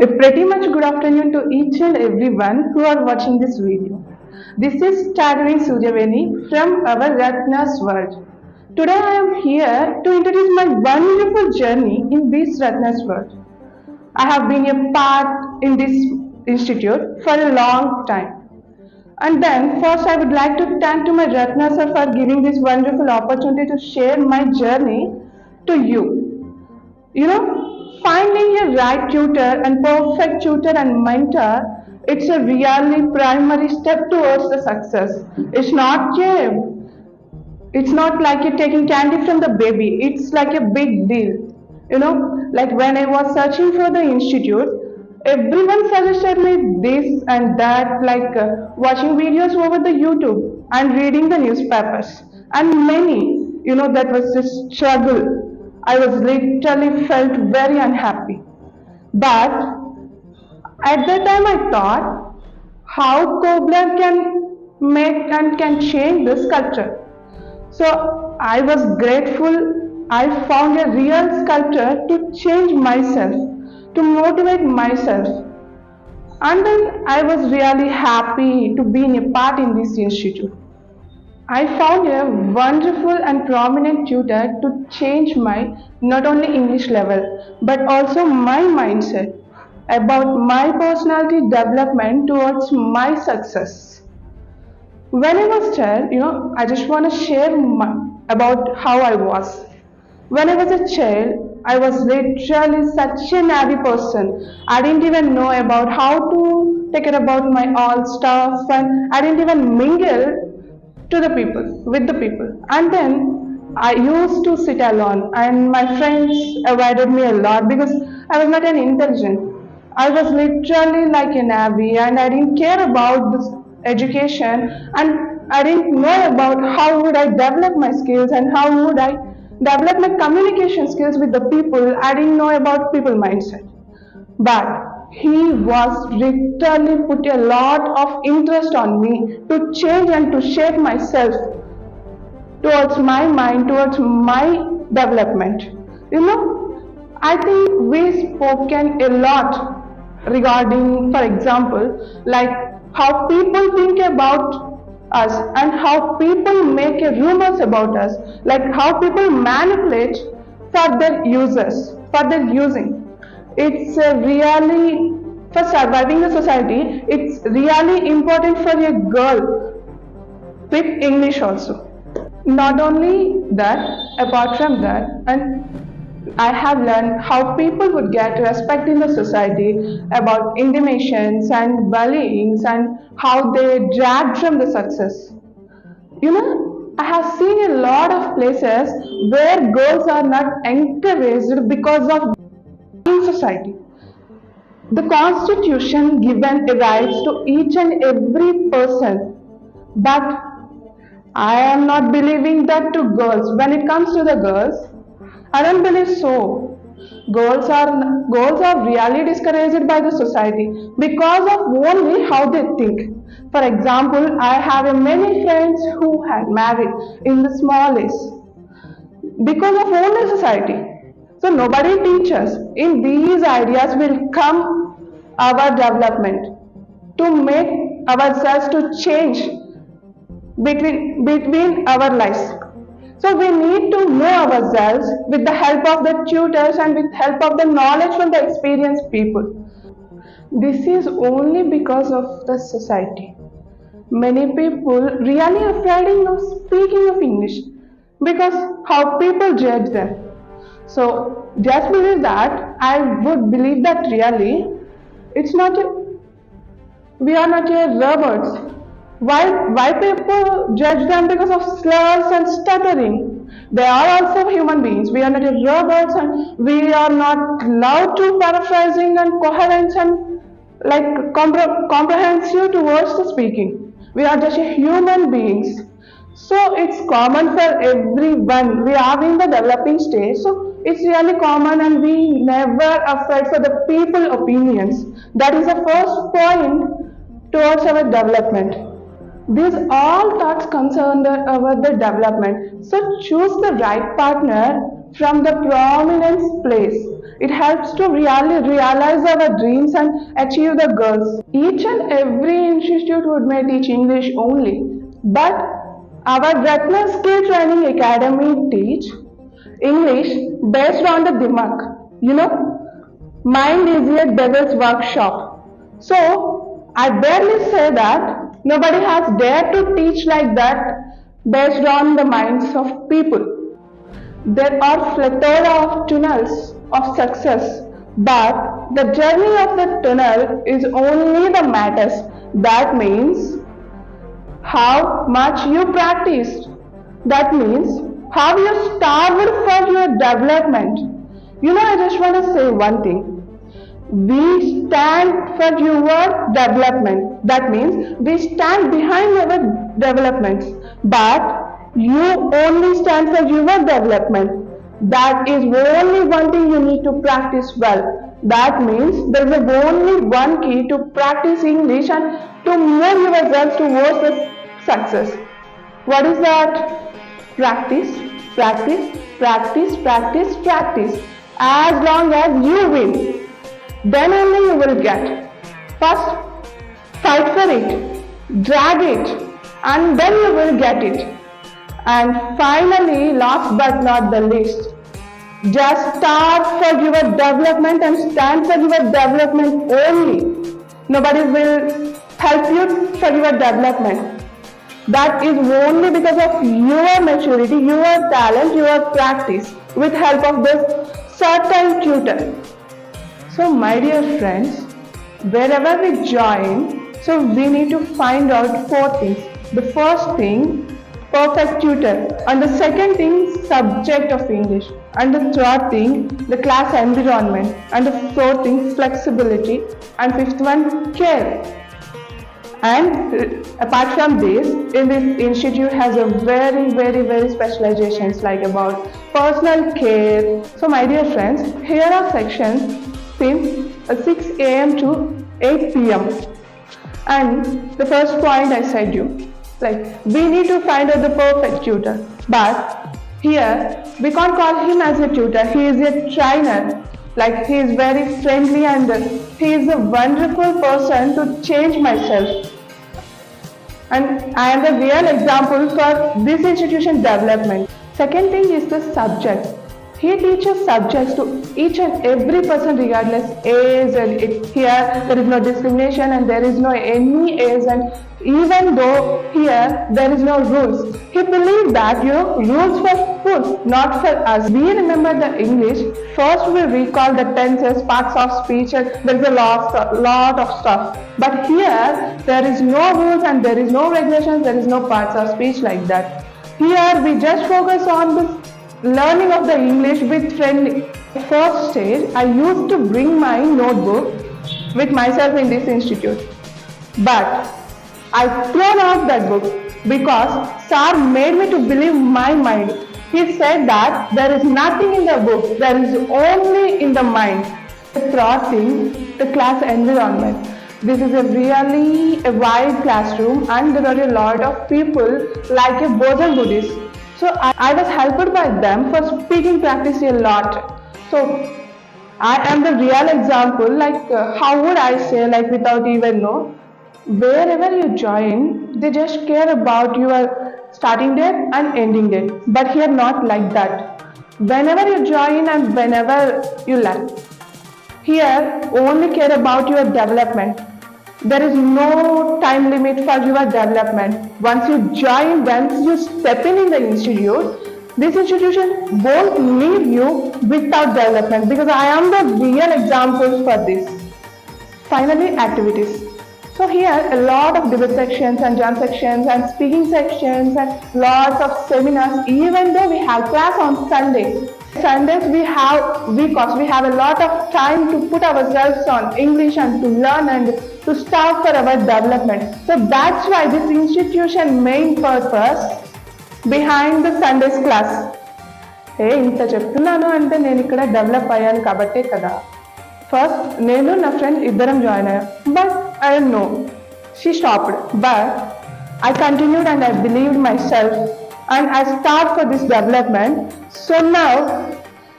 A pretty much good afternoon to each and everyone who are watching this video. This is Tadri Sujaveni from our Ratna's world. Today I am here to introduce my wonderful journey in this Ratna's world. I have been a part in this institute for a long time. And then first I would like to thank to my Ratna sir for giving this wonderful opportunity to share my journey to you. Finding a right tutor and perfect tutor and mentor, it's a really primary step towards the success. It's not like you're taking candy from the baby. It's like a big deal. Like when I was searching for the institute, everyone suggested me this and that, like watching videos over the YouTube and reading the newspapers. And many, that was just struggle. I was literally felt very unhappy. But at that time I thought how Kobler can make and can change this culture. So I was grateful I found a real sculptor to change myself, to motivate myself. And then I was really happy to be in a part in this institute. I found a wonderful and prominent tutor to change my not only English level but also my mindset about my personality development towards my success. When I was child, I just want to share about how I was. When I was a child, I was literally such a naive person. I didn't even know about how to take care about my all stuff, and I didn't even mingle to the people, with the people. And then I used to sit alone, and my friends avoided me a lot because I was not an intelligent. I was literally like a navvy, and I didn't care about this education, and I didn't know about how would I develop my skills and how would I develop my communication skills with the people. I didn't know about people mindset. But he was literally put a lot of interest on me to change and to shape myself towards my mind, towards my development. I think we spoken a lot regarding, for example, like how people think about us and how people make a rumors about us, like how people manipulate for their users, for their using. It's really, for surviving the society, it's really important for a girl with English also. Not only that, apart from that, and I have learned how people would get respect in the society about intimations and bullyings and how they drag from the success. I have seen a lot of places where girls are not encouraged because of society. The constitution given rights to each and every person, but I am not believing that to girls. When it comes to the girls, I don't believe so. Girls are really discouraged by the society because of only how they think. For example, I have many friends who had married in the small age because of only society. So nobody teaches. In these ideas will come our development to make ourselves to change between our lives. So we need to know ourselves with the help of the tutors and with help of the knowledge from the experienced people. This is only because of the society. Many people really afraid of speaking of English because how people judge them. So just believe that. I would believe that really it's not we are not a robots. Why people judge them because of slurs and stuttering? They are also human beings. We are not a robots, and we are not allowed to paraphrasing and coherence and like comprehensive towards the speaking. We are just a human beings. So it's common for everyone. We are in the developing stage, so it's really common, and we never afraid for the people opinions. That is the first point towards our development. These all thoughts comes under our the development. So choose the right partner from the prominence place. It helps to really realize our dreams and achieve the goals. Each and every institute would may teach English only, but our Ratna Skill Training Academy teach English based on the Dimak. You know, mind is a devil's workshop. So I barely say that nobody has dared to teach like that based on the minds of people. There are plethora of tunnels of success, but the journey of the tunnel is only the matters. That means how much you practiced. That means how you starved for your development. You know, I just want to say one thing. We stand for your development. That means we stand behind your developments. But you only stand for your development. That is only one thing you need to practice well. That means there is only one key to practice English and to move yourself towards the success. What is that? Practice, practice, practice, practice, practice. As long as you win, then only you will get. First, fight for it, drag it, and then you will get it. And finally, last but not the least, just start for your development and stand for your development only. Nobody will help you for your development. That is only because of your maturity, your talent, your practice with help of this certain tutor. So my dear friends, wherever we join, so we need to find out four things. The first thing, perfect tutor, and the second thing, subject of English, and the third thing, the class environment, and the fourth thing, flexibility, and fifth one, care. And apart from this, in this institute has a very specializations like about personal care. So my dear friends, here are sections since 6 a.m. to 8 p.m. And the first point I said you, like we need to find out the perfect tutor. But here we can't call him as a tutor. He is a trainer. Like he is very friendly and he is a wonderful person to change myself. And I am the real example for this institution development. Second thing is the subject. He teaches subjects to each and every person regardless age, and here there is no discrimination and there is no any age, and even though here there is no rules. He believes that rules for food, not for us. We remember the English. First we recall the tenses, parts of speech, and there is a lot of stuff. But here there is no rules and there is no regulations, there is no parts of speech like that. Here we just focus on the learning of the English with friendly. First stage, I used to bring my notebook with myself in this institute. But I thrown out that book because Sir made me to believe my mind. He said that there is nothing in the book, there is only in the mind. The third thing, the class environment. This is a really wide classroom and there are a lot of people like a Bojan Buddhist. So I was helped by them for speaking practice a lot. So I am the real example, like how would I say, like without even know. Wherever you join, they just care about your starting date and ending date. But here not like that. Whenever you join and whenever you learn. Here only care about your development. There is no time limit for your development. Once you join, once you step in the institute, this institution won't leave you without development because I am the real example for this. Finally, activities. So here a lot of debate sections and jam sections and speaking sections and lots of seminars, even though we have class on Sunday. Sundays we have week-offs, we have a lot of time to put ourselves on English and to learn and to start for our development. So that's why this institution main purpose behind the Sundays class. ఇంత చెప్తున్నాను అంటే నేను ఇక్కడ develop అయ్యాను కాబట్టే కదా. First నేను నా ఫ్రెండ్ ఇద్దరం జాయిన్ అయ్యాం. But I don't know. She stopped. But I continued and I believed myself and I start for this development. So now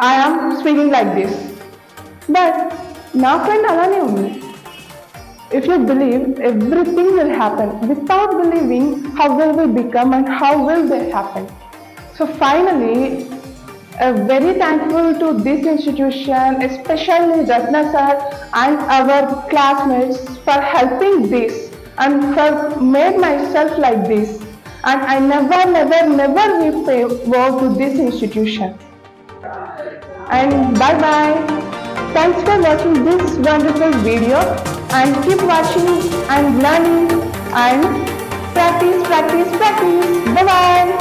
I am speaking like this. But నా friend అలానే ఉంది. If you believe, everything will happen. Without believing, how will we become and how will they happen? So finally, very thankful to this institution, especially Ratna sir and our classmates for helping this and for made myself like this. And I never repay war to this institution. And bye bye. Thanks for watching this wonderful video and keep watching and learning and practice. Bye bye.